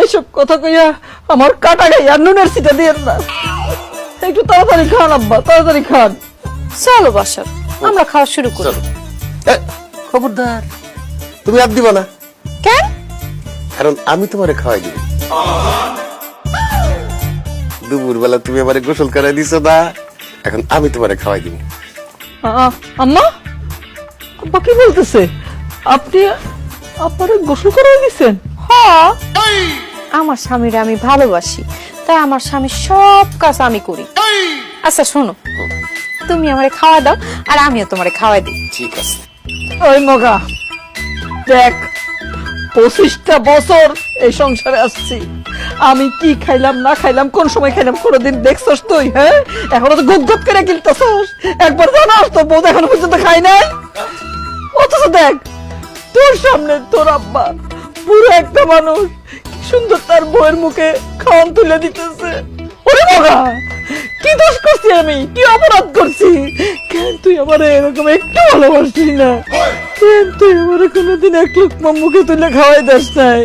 এইসব কথা কইয়া আমার কাটা গাইয়া নুনের সিটা দিয়েন না। একটু তাড়াতাড়ি খান আব্বা, তাড়াতাড়ি খান। চলো বাসর, আমরা খাওয়া শুরু করি। খবরদার, তুমি আর দিবা না, কেন? কারণ আমি তোমারে খাওয়াই দিব। দুপুর বেলা তুমি আমারে গোসল করাই দিছো না, এখন আমি তোমারে খাওয়াই দিব। আম্মা, আব্বা কি বলতেছে? আপনি আপনারে গোসল করে দিছেন? হ্যাঁ, আমার স্বামীর আমি ভালোবাসি, তাই আমার স্বামীর সব কাজ আমি করি। আচ্ছা শোনো, তুমি আমারে খাওয়া দাও আর আমিও তোমারে খাওয়াই দিই। ঠিক আছে। ওই মগা দেখ, 25টা বছর এই সংসারে আসছি, আমি কি খাইলাম না খাইলাম, কোন সময় খাইলাম কোনদিন দেখছস তুই? হ্যাঁ, এখনো তো গুপ করে গিলতেছস। একবার জানাস তো বউ এখনো পর্যন্ত খাই নাই। অথচ দেখ, তোর সামনে তোর আব্বা পুরো একটা মানুষ কি সুন্দর তার বউয়ের মুখে খাওয়ান তুলে দিতেছে। ওরে মগা, কি দোষ করছি আমি, কি অপরাধ করছি? কেন তুই আমার এরকম একটু ভালোবাসলি না? কেন তুই আমার কোনোদিন এক লোক মুখে তুলে খাওয়াই দিস নাই?